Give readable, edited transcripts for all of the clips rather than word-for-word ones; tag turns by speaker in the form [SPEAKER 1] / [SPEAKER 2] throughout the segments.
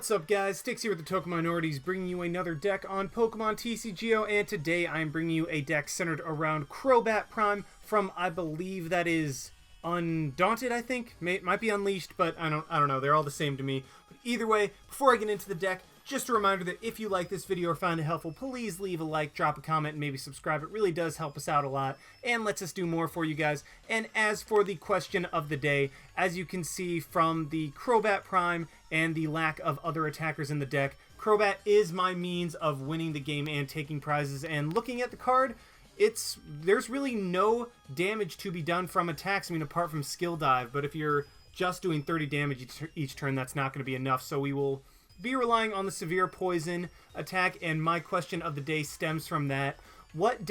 [SPEAKER 1] What's up guys, Sticks here with the Token Minorities bringing you another deck on Pokemon TCGO, and today I'm bringing you a deck centered around Crobat Prime from, I believe that is Undaunted, I think? Might be Unleashed, but I don't know, they're all the same to me. But either way, before I get into the deck, just a reminder that if you like this video or find it helpful, please leave a like, drop a comment, and maybe subscribe. It really does help us out a lot and lets us do more for you guys. And as for the question of the day, as you can see from the Crobat Prime and the lack of other attackers in the deck, Crobat is my means of winning the game and taking prizes. And looking at the card, there's really no damage to be done from attacks, I mean, apart from Skill Dive. But if you're just doing 30 damage each turn, that's not going to be enough. So we will be relying on the Severe Poison attack, and my question of the day stems from that. What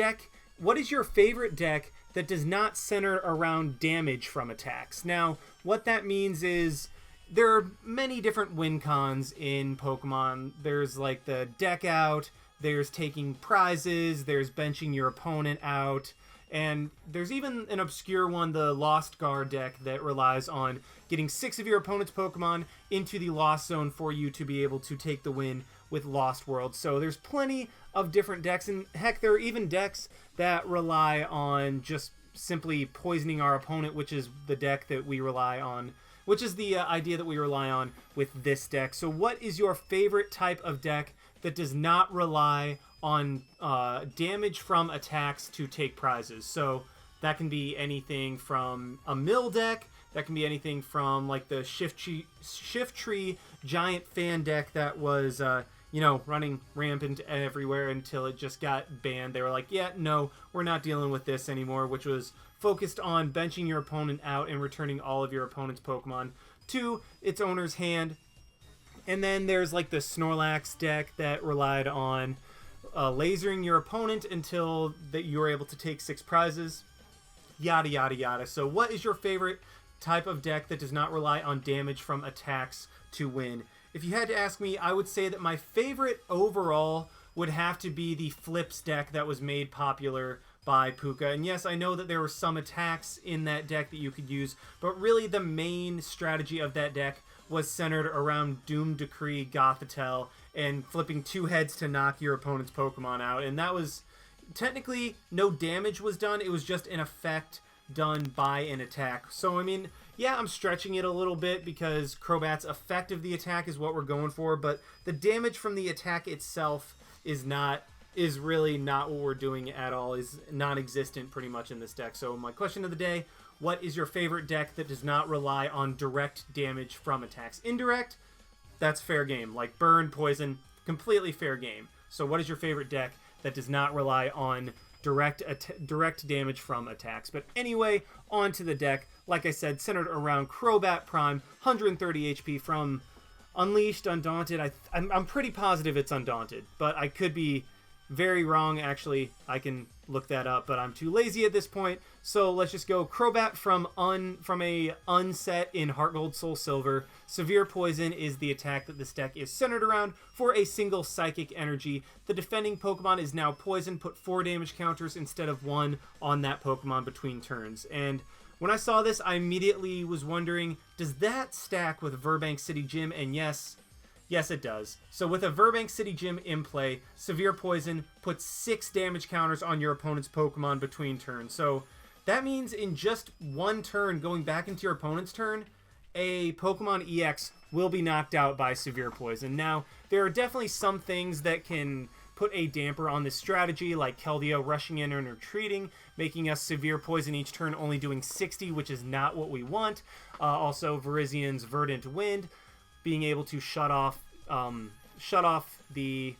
[SPEAKER 1] is your favorite deck that does not center around damage from attacks? Now, what that means is there are many different win cons in Pokemon. There's like the deck out, there's taking prizes, there's benching your opponent out, and there's even an obscure one, the Lost Guard deck, that relies on getting 6 of your opponent's Pokemon into the Lost Zone for you to be able to take the win with Lost World. So there's plenty of different decks, and heck, there are even decks that rely on just simply poisoning our opponent, which is the deck that we rely on, which is the idea that we rely on with this deck. So what is your favorite type of deck that does not rely on damage from attacks to take prizes? So that can be anything from a mill deck, that can be anything from like the Shift Tree Giant Fan deck that was, running rampant everywhere until it just got banned. They were like, yeah, no, we're not dealing with this anymore, which was focused on benching your opponent out and returning all of your opponent's Pokemon to its owner's hand. And then there's like the Snorlax deck that relied on lasering your opponent until that you were able to take 6 prizes, yada yada yada. So what is your favorite type of deck that does not rely on damage from attacks to win? If you had to ask me, I would say that my favorite overall would have to be the Flips deck that was made popular by Puka. And yes, I know that there were some attacks in that deck that you could use, but really the main strategy of that deck was centered around Doom Decree Gothitelle and flipping 2 heads to knock your opponent's Pokemon out. And that was technically no damage was done, it was just an effect done by an attack. So I mean, yeah, I'm stretching it a little bit because Crobat's effect of the attack is what we're going for, but the damage from the attack itself is really not what we're doing at all, is non-existent pretty much in this deck. So my question of the day, what is your favorite deck that does not rely on direct damage from attacks? Indirect, that's fair game. Like burn, poison, completely fair game. So what is your favorite deck that does not rely on direct damage from attacks? But anyway, on to the deck. Like I said, centered around Crobat Prime, 130 HP from Unleashed, Undaunted. I'm pretty positive it's Undaunted, but I could be very wrong. Actually, I can look that up, but I'm too lazy at this point. So let's just go Crobat from a unset in Heart Gold Soul Silver. Severe Poison is the attack that this deck is centered around for a single Psychic Energy. The defending Pokemon is now poisoned. Put 4 damage counters instead of 1 on that Pokemon between turns. And when I saw this, I immediately was wondering, does that stack with Virbank City Gym? And yes, it does. So with a Virbank City Gym in play, Severe Poison puts 6 damage counters on your opponent's Pokemon between turns. So that means in just 1 turn, going back into your opponent's turn, a Pokemon EX will be knocked out by Severe Poison. Now, there are definitely some things that can put a damper on this strategy, like Keldeo rushing in and retreating, making us Severe Poison each turn, only doing 60, which is not what we want. Also, Virizian's Verdant Wind, being able to shut off the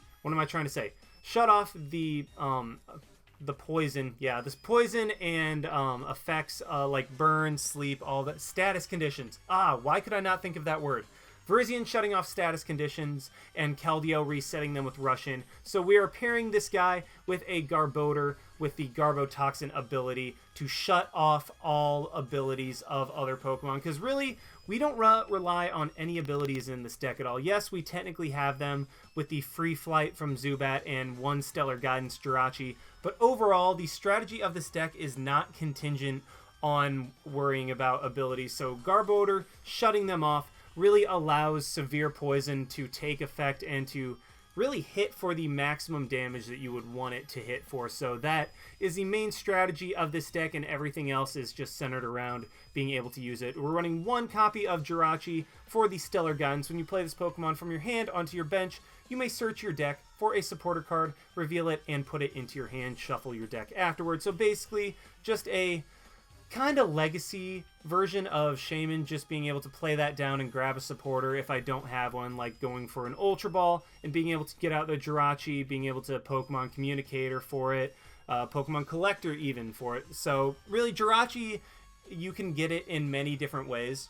[SPEAKER 1] poison. Yeah, this poison and effects like burn, sleep, all that status conditions. Why could I not think of that word? Virizian shutting off status conditions and Keldeo resetting them with Rush In. So we are pairing this guy with a Garbodor with the Garbotoxin ability to shut off all abilities of other Pokemon, because really we don't rely on any abilities in this deck at all. Yes, we technically have them with the Free Flight from Zubat and 1 Stellar Guidance Jirachi, but overall the strategy of this deck is not contingent on worrying about abilities. So Garbodor shutting them off really allows severe poison to take effect and to really hit for the maximum damage that you would want it to hit for. So that is the main strategy of this deck, and everything else is just centered around being able to use it. We're running 1 copy of Jirachi for the Stellar Guidance. When you play this Pokemon from your hand onto your bench, you may search your deck for a supporter card, reveal it, and put it into your hand, shuffle your deck afterwards. So basically, just a kind of legacy version of Shaman, just being able to play that down and grab a supporter if I don't have one, like going for an Ultra Ball and being able to get out the Jirachi, being able to Pokemon Communicator for it, Pokemon Collector even for it. So really, Jirachi, you can get it in many different ways.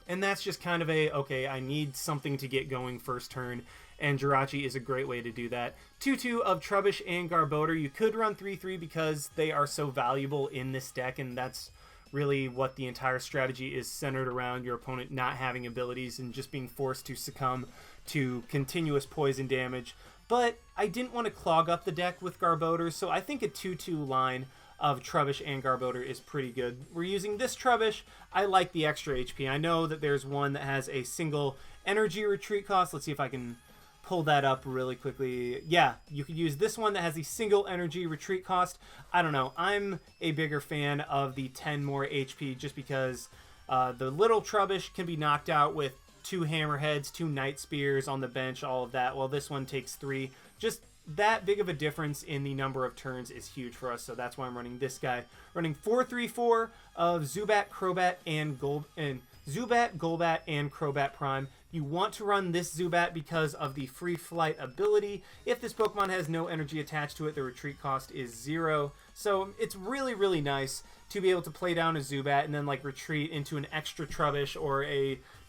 [SPEAKER 1] And that's just kind of a, okay, I need something to get going first turn, and Jirachi is a great way to do that. 2-2 of Trubbish and Garbodor. You could run 3-3 because they are so valuable in this deck, and that's really what the entire strategy is centered around, your opponent not having abilities and just being forced to succumb to continuous poison damage. But I didn't want to clog up the deck with Garbodor, so I think a 2-2 line of Trubbish and Garbodor is pretty good. We're using this Trubbish. I like the extra HP. I know that there's one that has a single energy retreat cost. Let's see if I can pull that up really quickly. Yeah, you could use this one that has the single energy retreat cost. I don't know. I'm a bigger fan of the 10 more HP just because the little Trubbish can be knocked out with 2 Hammerheads, 2 Night Spears on the bench, all of that. Well, this one takes 3. Just that big of a difference in the number of turns is huge for us, so that's why I'm running this guy. Running 4-3-4 of Zubat, Crobat, and Zubat, Golbat, and Crobat Prime. You want to run this Zubat because of the Free Flight ability. If this Pokemon has no energy attached to it, the retreat cost is 0. So it's really, really nice to be able to play down a Zubat and then like retreat into an extra Trubbish or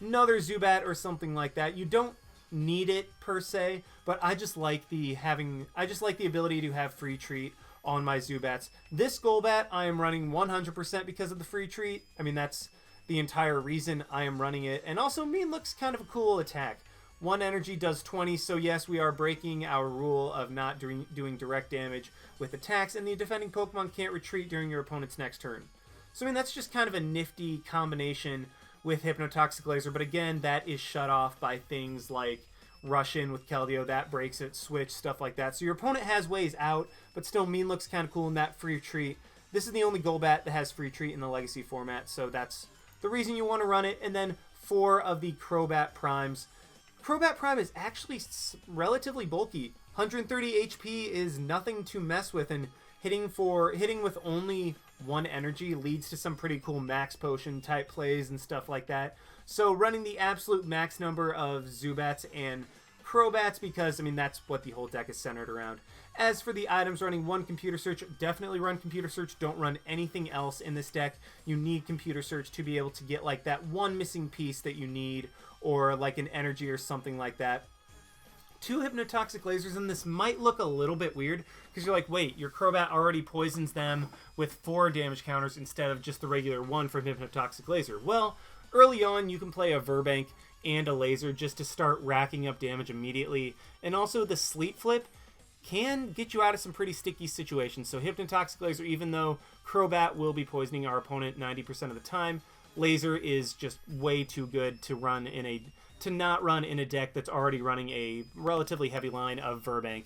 [SPEAKER 1] another Zubat or something like that. You don't need it per se, but I just like the ability to have free treat on my Zubats. This Golbat I am running 100% because of the free treat. I mean, that's the entire reason I am running it. And also, Mean looks kind of a cool attack. 1 energy does 20, so yes, we are breaking our rule of not doing direct damage with attacks, and the defending Pokemon can't retreat during your opponent's next turn. So I mean, that's just kind of a nifty combination with Hypnotoxic Laser, but again, that is shut off by things like Rush In with Keldeo, that breaks it, Switch, stuff like that. So your opponent has ways out, but still Mean looks kind of cool in that free treat. This is the only Golbat that has free treat in the Legacy format, so that's the reason you want to run it. And then 4 of the Crobat Primes. Crobat Prime is actually relatively bulky. 130 HP is nothing to mess with, and hitting with only 1 energy leads to some pretty cool Max Potion type plays and stuff like that. So running the absolute max number of Zubats and Crobats because, I mean, that's what the whole deck is centered around. As for the items, running 1 Computer Search, definitely run Computer Search. Don't run anything else in this deck. You need Computer Search to be able to get like that one missing piece that you need, or like an energy or something like that. 2 Hypnotoxic Lasers, and this might look a little bit weird because you're like, wait, your Crobat already poisons them with 4 damage counters instead of just the regular 1 from Hypnotoxic Laser. Well, early on, you can play a Virbank and a Laser just to start racking up damage immediately, and also the Sleep Flip can get you out of some pretty sticky situations. So Hypnotoxic Laser, even though Crobat will be poisoning our opponent 90% of the time, Laser is just way too good to not run in a deck that's already running a relatively heavy line of Virbank.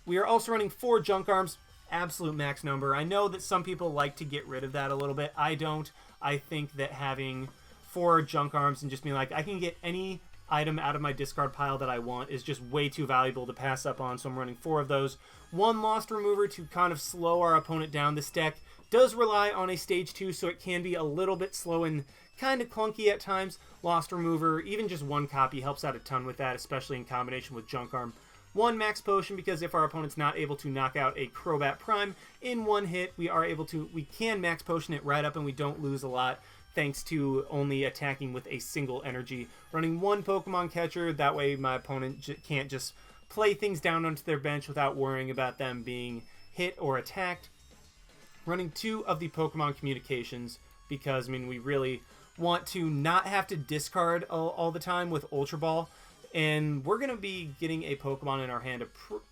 [SPEAKER 1] We are also running 4 Junk Arms, absolute max number. I know that some people like to get rid of that a little bit. I don't. I think that having 4 Junk Arms and just being like, I can get any item out of my discard pile that I want is just way too valuable to pass up on, so I'm running 4 of those. 1 Lost Remover to kind of slow our opponent down. This deck does rely on a stage 2, so it can be a little bit slow and kind of clunky at times. Lost Remover, even just 1 copy, helps out a ton with that, especially in combination with Junk Arm. 1 Max Potion, because if our opponent's not able to knock out a Crobat Prime in 1 hit, we can Max Potion it right up and we don't lose a lot, thanks to only attacking with a single energy. Running 1 Pokemon Catcher, that way my opponent can't just play things down onto their bench without worrying about them being hit or attacked. Running 2 of the Pokemon Communications, because, I mean, we really want to not have to discard all the time with Ultra Ball, and we're going to be getting a Pokemon in our hand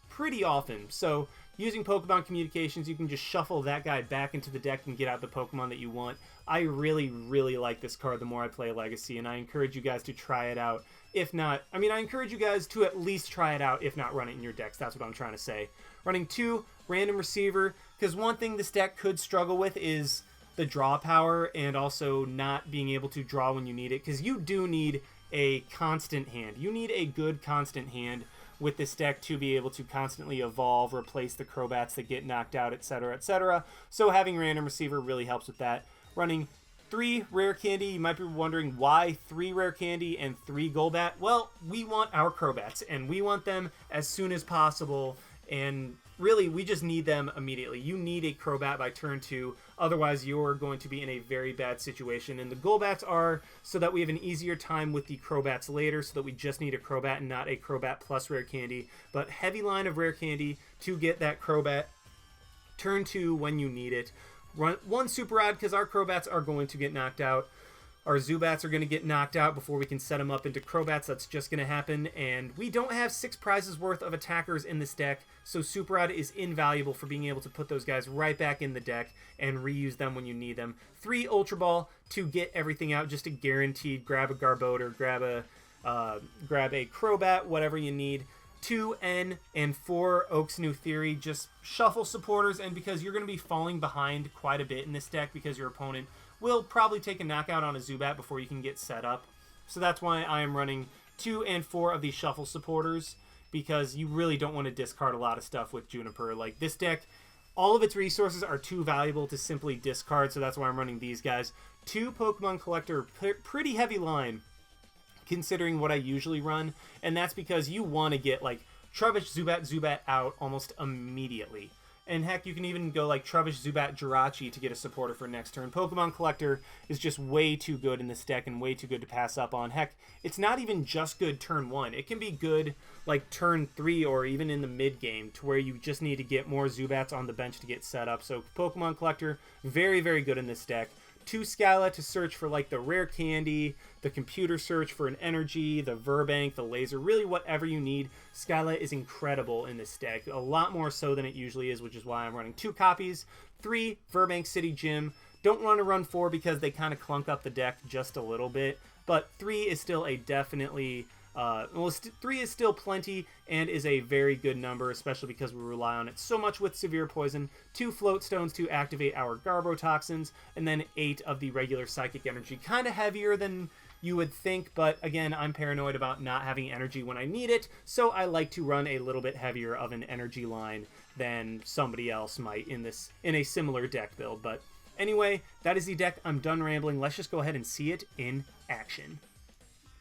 [SPEAKER 1] pretty often. So using Pokemon Communications, you can just shuffle that guy back into the deck and get out the Pokemon that you want. I really, really like this card the more I play Legacy, and I encourage you guys to try it out. If not, I encourage you guys to at least try it out, if not run it in your decks. That's what I'm trying to say. Running 2, Random Receiver, because one thing this deck could struggle with is the draw power and also not being able to draw when you need it, because you do need a constant hand. You need a good constant hand with this deck to be able to constantly evolve, replace the Crobats that get knocked out, etc., etc. So having Random Receiver really helps with that. Running 3 Rare Candy. You might be wondering why 3 Rare Candy and 3 Golbat. Well, we want our Crobats, and we want them as soon as possible, and really, we just need them immediately. You need a Crobat by turn 2, otherwise you're going to be in a very bad situation. And the Golbats are so that we have an easier time with the Crobats later, so that we just need a Crobat and not a Crobat plus Rare Candy. But heavy line of Rare Candy to get that Crobat turn 2 when you need it. Run 1 Super Rod, because our Crobats are going to get knocked out. Our Zubats are going to get knocked out before we can set them up into Crobats. That's just going to happen. And we don't have 6 prizes worth of attackers in this deck, so Super Rod is invaluable for being able to put those guys right back in the deck and reuse them when you need them. 3 Ultra Ball to get everything out, just a guaranteed grab a Garbodor, grab a Crobat, whatever you need. 2 N and 4 Oak's New Theory, just shuffle supporters, and because you're going to be falling behind quite a bit in this deck because your opponent will probably take a knockout on a Zubat before you can get set up. So that's why I am running 2 and 4 of these shuffle supporters, because you really don't want to discard a lot of stuff with Juniper. Like, this deck, all of its resources are too valuable to simply discard, so that's why I'm running these guys. 2 Pokemon Collector, pretty heavy line, considering what I usually run, and that's because you want to get, like, Trubbish, Zubat out almost immediately. And heck, you can even go like Trubbish, Zubat, Jirachi to get a supporter for next turn. Pokemon Collector is just way too good in this deck and way too good to pass up on. Heck, it's not even just good turn 1. It can be good like turn 3 or even in the mid game, to where you just need to get more Zubats on the bench to get set up. So Pokemon Collector, very, very good in this deck. 2 Skyla to search for like the Rare Candy, the Computer Search for an Energy, the Virbank, the Laser, really whatever you need. Skyla is incredible in this deck, a lot more so than it usually is, which is why I'm running 2 copies. 3 Virbank City Gym. Don't want to run 4 because they kind of clunk up the deck just a little bit, but 3 is still a definitely... 3 is still plenty and is a very good number, especially because we rely on it so much with Severe Poison. 2 Float Stones to activate our Garbotoxins, and then 8 of the regular Psychic Energy. Kind of heavier than you would think, but again, I'm paranoid about not having energy when I need it, so I like to run a little bit heavier of an energy line than somebody else might in a similar deck build. But anyway, that is the deck. I'm done rambling. Let's just go ahead and see it in action.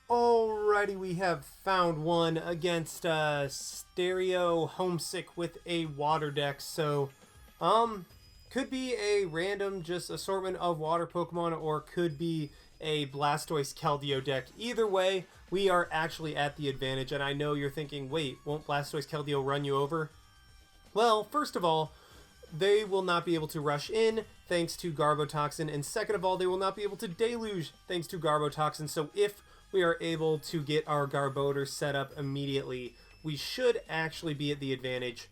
[SPEAKER 1] Alrighty, we have found one against Stereo Homesick with a water deck. So, could be a random just assortment of water Pokemon, or could be a Blastoise Keldeo deck. Either way, we are actually at the advantage, and I know you're thinking, wait, won't Blastoise Keldeo run you over? Well, first of all, they will not be able to rush in thanks to Garbotoxin, and second of all, they will not be able to deluge thanks to Garbotoxin. So if we are able to get our Garbodor set up immediately, we should actually be at the advantage,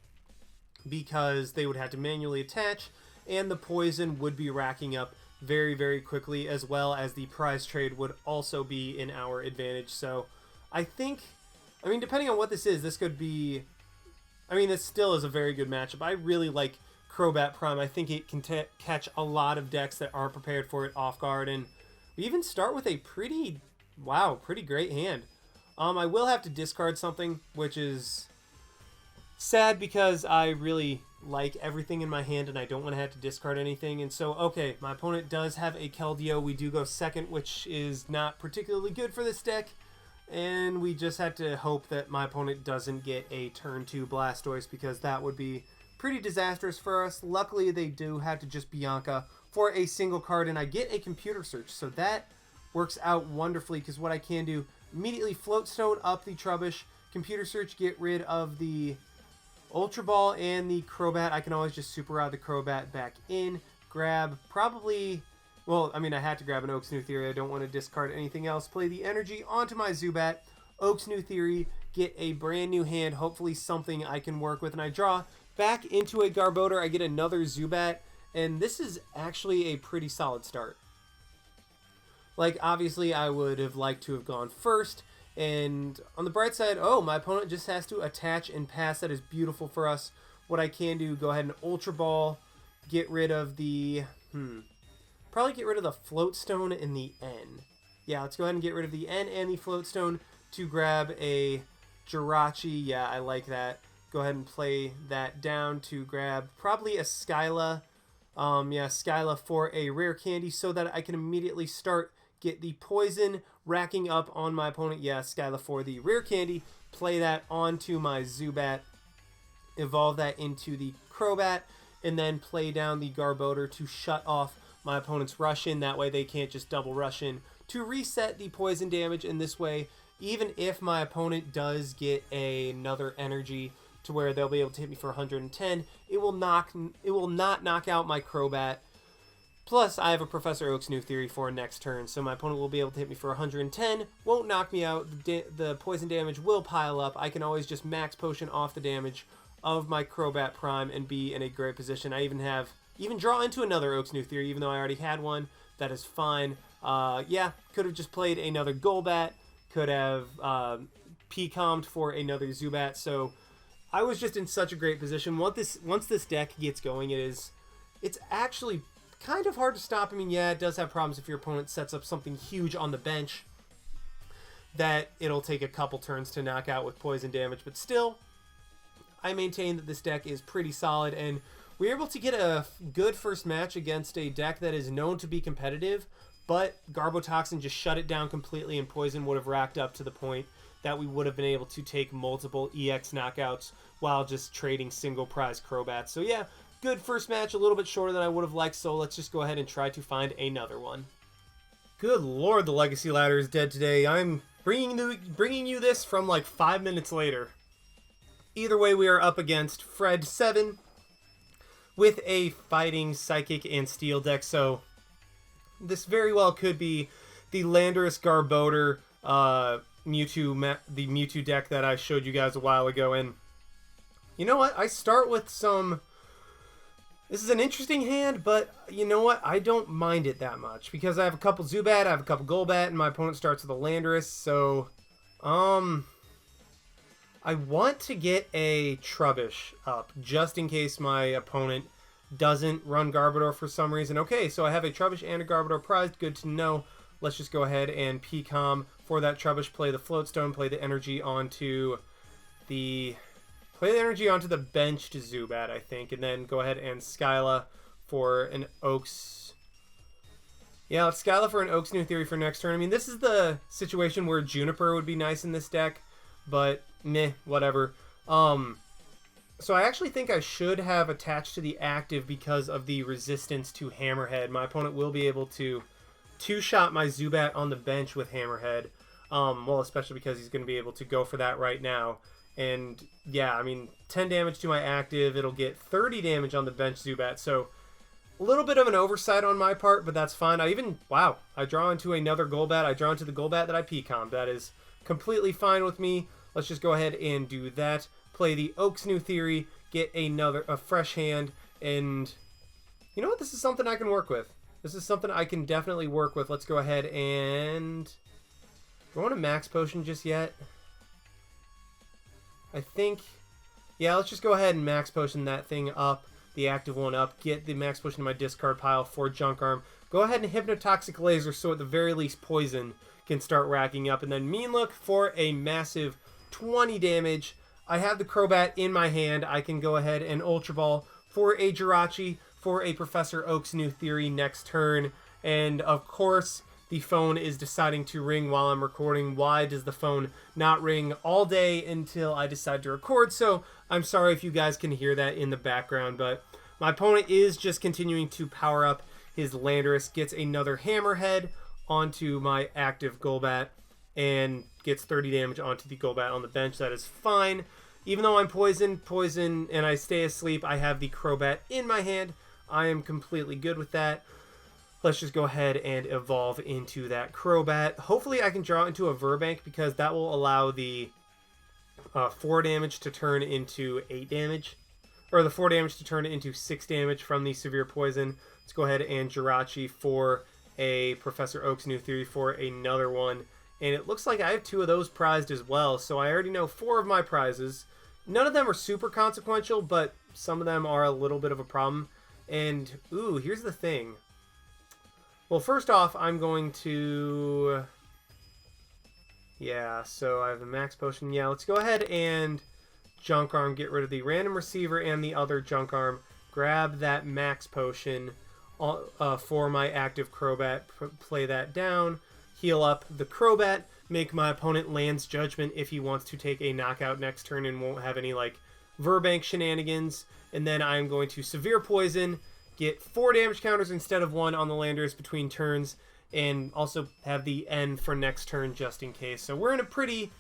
[SPEAKER 1] because they would have to manually attach, and the poison would be racking up very, very quickly, as well as the prize trade would also be in our advantage. So I think, depending on what this is, this could be, this still is a very good matchup. I really like Crobat Prime. I think it can catch a lot of decks that aren't prepared for it off guard, and we even start with a pretty great hand. I will have to discard something, which is sad because I really like everything in my hand and I don't want to have to discard anything. And so, okay, my opponent does have a Keldeo. We do go second, which is not particularly good for this deck. And we just have to hope that my opponent doesn't get a turn 2 Blastoise, because that would be pretty disastrous for us. Luckily, they do have to just Bianca for a single card, and I get a Computer Search. So that works out wonderfully, because what I can do, immediately Float Stone up the Trubbish, Computer Search, get rid of the Ultra Ball and the Crobat. I can always just Super Rod the Crobat back in, grab probably, I had to grab an Oak's New Theory. I don't want to discard anything else. Play the energy onto my Zubat, Oak's New Theory, get a brand new hand, hopefully something I can work with, and I draw back into a Garbodor. I get another Zubat, and this is actually a pretty solid start. Like, obviously, I would have liked to have gone first, and on the bright side, oh, my opponent just has to attach and pass. That is beautiful for us. What I can do, go ahead and Ultra Ball, get rid of the, probably get rid of the Float Stone and the N. Yeah, let's go ahead and get rid of the N and the Float Stone to grab a Jirachi. Yeah, I like that. Go ahead and play that down to grab probably a Skyla. Yeah, Skyla for a rare candy so that I can immediately get the poison racking up on my opponent. Yeah, Skyla for the rare candy. Play that onto my Zubat. Evolve that into the Crobat. And then play down the Garbodor to shut off my opponent's rush in. That way they can't just double rush in to reset the poison damage. In this way, even if my opponent does get another energy to where they'll be able to hit me for 110, it will not knock out my Crobat. Plus, I have a Professor Oak's new theory for next turn, so my opponent will be able to hit me for 110, won't knock me out, the poison damage will pile up. I can always just Max Potion off the damage of my Crobat Prime and be in a great position. I even draw into another Oak's new theory, even though I already had one. That is fine. Yeah, could have just played another Golbat, could have P-commed for another Zubat, so I was just in such a great position. Once this deck gets going, it's actually kind of hard to stop. I mean, yeah, it does have problems if your opponent sets up something huge on the bench that it'll take a couple turns to knock out with poison damage, but still, I maintain that this deck is pretty solid, and we were able to get a good first match against a deck that is known to be competitive, but Garbotoxin just shut it down completely, and poison would have racked up to the point that we would have been able to take multiple EX knockouts while just trading single prize Crobats. So yeah, good first match, a little bit shorter than I would have liked, so let's just go ahead and try to find another one. Good lord, the Legacy Ladder is dead today. I'm bringing you this from like 5 minutes later. Either way, we are up against Fred 7 with a Fighting, Psychic, and Steel deck, so this very well could be the Landorus Garbodor the Mewtwo deck that I showed you guys a while ago. And you know what? I start with some... This is an interesting hand, but you know what? I don't mind it that much because I have a couple Zubat, I have a couple Golbat, and my opponent starts with a Landorus, so... I want to get a Trubbish up, just in case my opponent doesn't run Garbodor for some reason. Okay, so I have a Trubbish and a Garbodor prized. Good to know. Let's just go ahead and P-com for that Trubbish. Play the Float Stone, play the energy onto the... benched Zubat, I think. And then go ahead and Skyla for an Oak's... Yeah, let's Skyla for an Oak's new theory for next turn. I mean, this is the situation where Juniper would be nice in this deck, but meh, whatever. So I actually think I should have attached to the active because of the resistance to Hammerhead. My opponent will be able to two-shot my Zubat on the bench with Hammerhead. Well, especially because he's going to be able to go for that right now. And yeah, I mean, 10 damage to my active. It'll get 30 damage on the bench Zubat. So a little bit of an oversight on my part, but that's fine. Wow, I draw into another Golbat. I draw into the Golbat that I P-commed. That is completely fine with me. Let's just go ahead and do that. Play the Oak's new theory, get a fresh hand, and you know what? This is something I can work with. This is something I can definitely work with. Let's go ahead and... Do I want to Max Potion just yet? I think... Yeah, let's just go ahead and Max Potion that thing up, the active one up, get the Max Potion in my discard pile for Junk Arm. Go ahead and Hypnotoxic Laser so at the very least Poison can start racking up. And then Mean Look for a massive 20 damage. I have the Crobat in my hand. I can go ahead and Ultra Ball for a Jirachi, for a Professor Oak's new theory next turn. And of course, the phone is deciding to ring while I'm recording. Why does the phone not ring all day until I decide to record? So I'm sorry if you guys can hear that in the background, but my opponent is just continuing to power up his Landorus, gets another Hammerhead onto my active Golbat, and gets 30 damage onto the Golbat on the bench. That is fine. Even though I'm poison, and I stay asleep, I have the Crobat in my hand. I am completely good with that. Let's just go ahead and evolve into that Crobat. Hopefully I can draw into a Virbank because that will allow the 4 damage to turn into 8 damage. or the 4 damage to turn it into 6 damage from the Severe Poison. Let's go ahead and Jirachi for a Professor Oak's New Theory for another one. And it looks like I have 2 of those prized as well, so I already know 4 of my prizes. None of them are super consequential, but some of them are a little bit of a problem. And, ooh, here's the thing. Well, first off, I'm going to... Yeah, so I have the Max Potion. Yeah, let's go ahead and Junk Arm, get rid of the Random Receiver and the other Junk Arm. Grab that Max Potion for my active Crobat, play that down, heal up the Crobat, make my opponent Land's Judgment if he wants to take a knockout next turn and won't have any, like, Virbank shenanigans. And then I'm going to Severe Poison, get 4 damage counters instead of 1 on the Landers between turns, and also have the end for next turn just in case. So we're in a pretty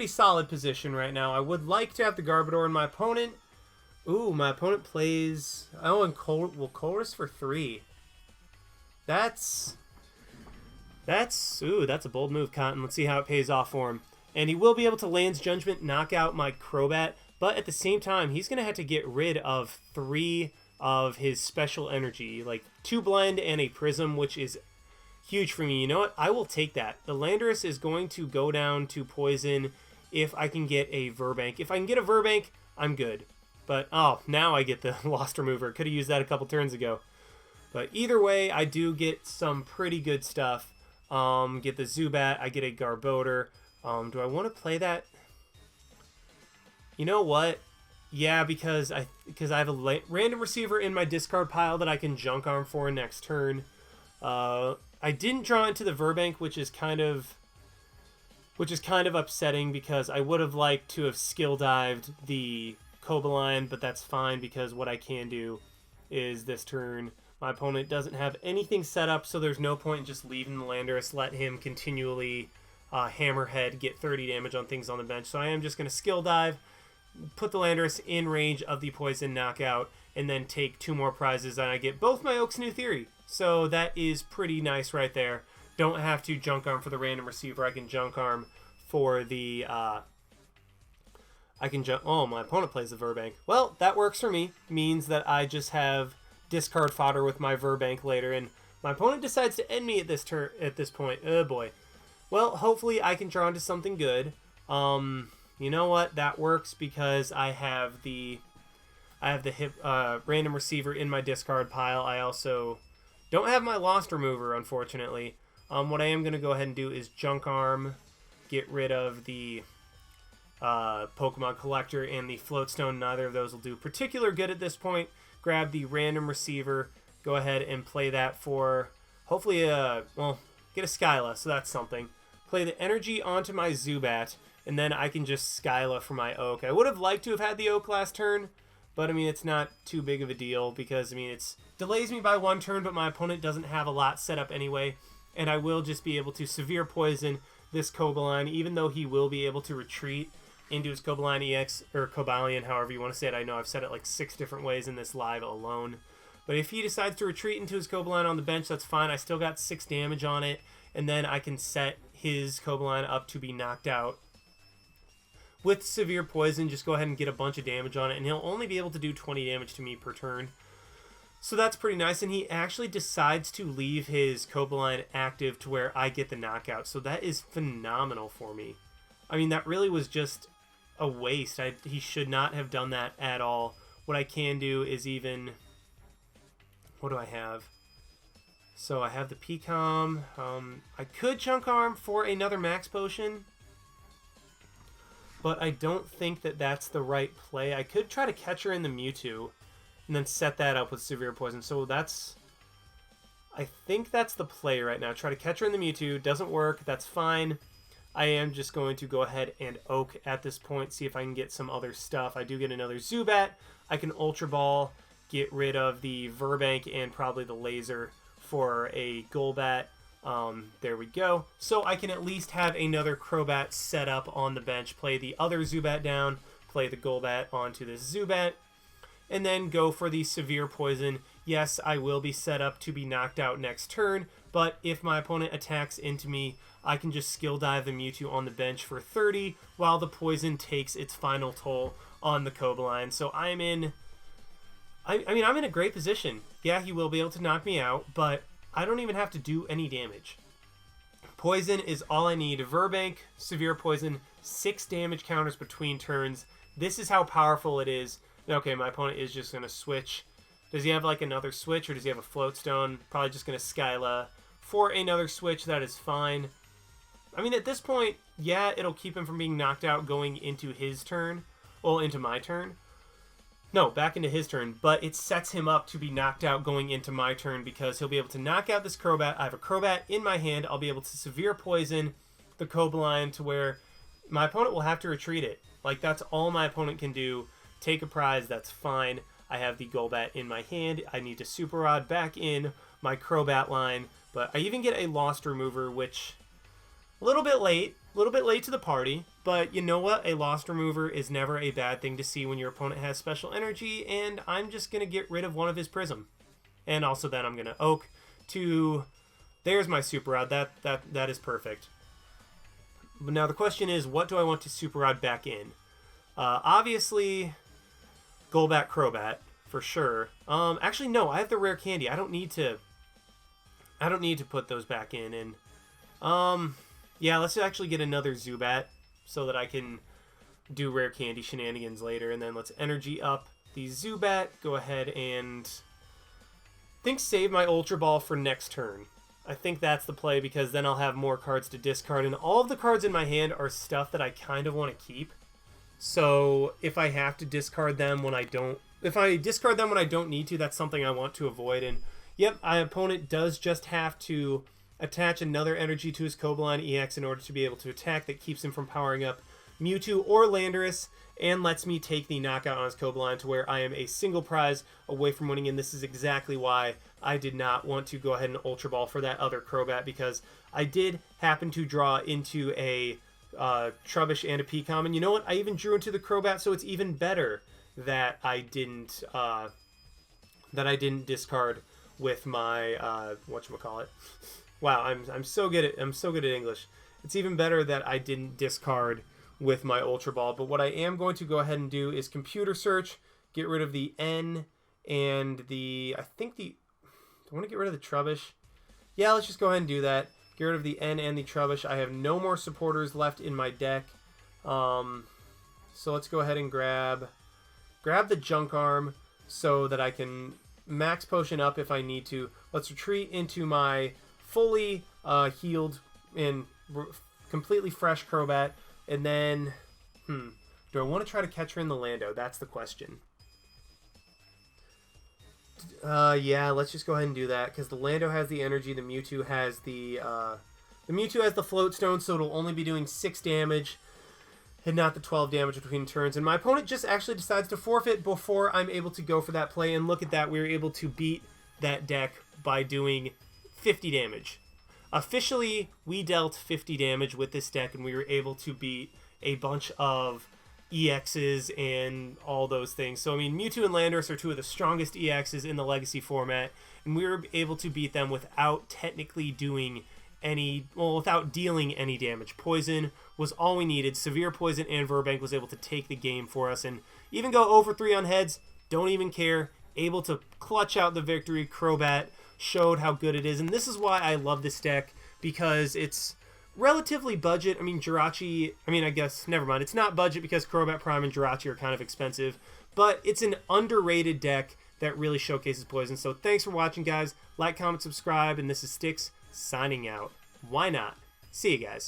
[SPEAKER 1] solid position right now. I would like to have the Garbodor in my opponent. Ooh, my opponent plays... Oh, and Colress for 3. That's a bold move, Cotton. Let's see how it pays off for him. And he will be able to Land's Judgment, knock out my Crobat, but at the same time, he's going to have to get rid of 3 of his special energy, like 2 Blend and a Prism, which is huge for me. You know what? I will take that. The Landorus is going to go down to Poison if I can get a Virbank. If I can get a Virbank, I'm good. But, oh, now I get the Lost Remover. Could have used that a couple turns ago. But either way, I do get some pretty good stuff. Get the Zubat. I get a Garbodor. Do I want to play that? You know what? Yeah, because I have a Random Receiver in my discard pile that I can Junk Arm for next turn. I didn't draw into the Virbank, which is kind of upsetting because I would have liked to have skill dived the Cobaline, but that's fine because what I can do is this turn my opponent doesn't have anything set up, so there's no point in just leaving the Landorus, let him continually Hammerhead, get 30 damage on things on the bench. So I am just going to skill dive, put the Landorus in range of the Poison knockout, and then take 2 more prizes, and I get both my Oak's New Theory. So that is pretty nice right there. Don't have to Junk Arm for the Random Receiver. I can Junk Arm for the... Oh, my opponent plays the Virbank. Well, that works for me. Means that I just have discard fodder with my Virbank later, and my opponent decides to end me at this point. Oh boy. Well, hopefully I can draw into something good. You know what? That works because I have the Random Receiver in my discard pile. I also don't have my Lost Remover, unfortunately. What I am going to go ahead and do is Junk Arm, get rid of the Pokemon Collector and the Float Stone. Neither of those will do particular good at this point. Grab the Random Receiver, go ahead and play that for, hopefully, get a Skyla, so that's something. Play the energy onto my Zubat, and then I can just Skyla for my Oak. I would have liked to have had the Oak last turn, but, I mean, it's not too big of a deal because, I mean, it delays me by 1 turn, but my opponent doesn't have a lot set up anyway, and I will just be able to Severe Poison this Cobaline, even though he will be able to retreat into his Cobaline EX, or Cobalion, however you want to say it. I know I've said it like 6 different ways in this live alone. But if he decides to retreat into his Cobaline on the bench, that's fine. I still got 6 damage on it, and then I can set his Cobaline up to be knocked out. With Severe Poison, just go ahead and get a bunch of damage on it, and he'll only be able to do 20 damage to me per turn. So that's pretty nice, and he actually decides to leave his Cobaline active to where I get the knockout. So that is phenomenal for me. I mean, that really was just a waste. He should not have done that at all. What I can do is even... What do I have? So I have the PCOM. I could Junk Arm for another Max Potion, but I don't think that that's the right play. I could try to Catcher in the Mewtwo and then set that up with Severe Poison. So that's... I think that's the play right now. Try to Catcher in the Mewtwo. Doesn't work. That's fine. I am just going to go ahead and Oak at this point, see if I can get some other stuff. I do get another Zubat. I can Ultra Ball, get rid of the Virbank and probably the Laser for a Golbat. There we go. So I can at least have another Crobat set up on the bench, play the other Zubat down, play the Golbat onto this Zubat, and then go for the Severe Poison. Yes, I will be set up to be knocked out next turn, but if my opponent attacks into me, I can just Skill Dive the Mewtwo on the bench for 30 while the Poison takes its final toll on the Cobaline. So I'm in I mean, I'm in a great position. Yeah, he will be able to knock me out, but I don't even have to do any damage. Poison is all I need. Virbank, severe poison, 6 damage counters between turns. This is how powerful it is. Okay, my opponent is just going to switch. Does he have like another switch, or does he have a Float Stone? Probably just going to Skyla for another switch. That is fine. I mean, at this point, yeah, it'll keep him from being knocked out going into his turn. Well, into my turn. No, back into his turn, but it sets him up to be knocked out going into my turn because he'll be able to knock out this Crobat. I have a Crobat in my hand. I'll be able to severe poison the Cobalion to where my opponent will have to retreat it. Like, that's all my opponent can do. Take a prize, that's fine. I have the Golbat in my hand. I need to Super Rod back in my Crobat line, but I even get a Lost Remover, which a little bit late to the party, but you know what? A Lost Remover is never a bad thing to see when your opponent has special energy, and I'm just going to get rid of one of his Prism. And also then I'm going to Oak to... There's my Super Rod. That is perfect. But now the question is, what do I want to Super Rod back in? Obviously, Golbat Crobat, for sure. Actually, no, I have the Rare Candy. I don't need to put those back in. And, yeah, let's actually get another Zubat so that I can do Rare Candy shenanigans later. And then let's energy up the Zubat. Go ahead and save my Ultra Ball for next turn. I think that's the play because then I'll have more cards to discard. And all of the cards in my hand are stuff that I kind of want to keep. So if I have to discard them when I don't... If I discard them when I don't need to, that's something I want to avoid. And, yep, my opponent does just have to attach another energy to his Cobalion EX in order to be able to attack. That keeps him from powering up Mewtwo or Landorus and lets me take the knockout on his Cobalion to where I am a single prize away from winning. And this is exactly why I did not want to go ahead and Ultra Ball for that other Crobat, because I did happen to draw into a Trubbish and a Pecom. And you know what? I even drew into the Crobat, so it's even better that I didn't discard with my whatchamacallit. Wow, I'm so good at English. It's even better that I didn't discard with my Ultra Ball. But what I am going to go ahead and do is Computer Search, get rid of the N and the... do I want to get rid of the Trubbish? Yeah, let's just go ahead and do that. Get rid of the N and the Trubbish. I have no more supporters left in my deck. So let's go ahead and grab the Junk Arm so that I can Max Potion up if I need to. Let's retreat into my fully healed and completely fresh Crobat. And then, do I want to try to catch her in the Lando? That's the question. Yeah, let's just go ahead and do that, because the Lando has the energy, the Mewtwo has the Float Stone, so it'll only be doing 6 damage and not the 12 damage between turns. And my opponent just actually decides to forfeit before I'm able to go for that play, and look at that, we were able to beat that deck by doing 50 damage. Officially, we dealt 50 damage with this deck, and we were able to beat a bunch of EXs and all those things. So, I mean, Mewtwo and Landorus are 2 of the strongest EXs in the Legacy format, and we were able to beat them without technically doing without dealing any damage. Poison was all we needed. Severe Poison and Virbank was able to take the game for us, and even go over 3 on heads, don't even care. Able to clutch out the victory. Crobat showed how good it is, and this is why I love this deck, because it's relatively budget. I mean, I guess, never mind. It's not budget because Crobat Prime and Jirachi are kind of expensive, but it's an underrated deck that really showcases Poison. So thanks for watching, guys. Like, comment, subscribe, and this is Styx signing out. Why not? See you guys.